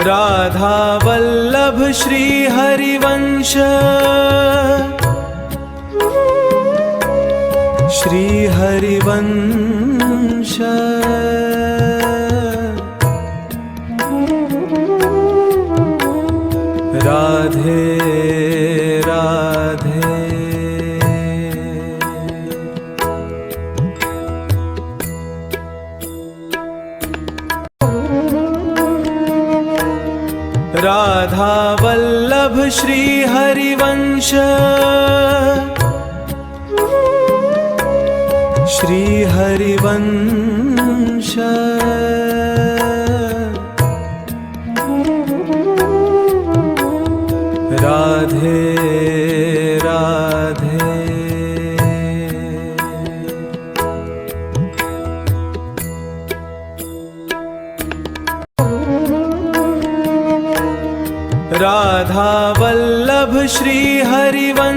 Radha Vallabh Shri Harivansh, Shri Harivansh. Radhe Radhe. Radha Vallabh Shri Harivansh, Shri Harivansh. Radhe Radhe. Radha Vallabh Shri Harivansh.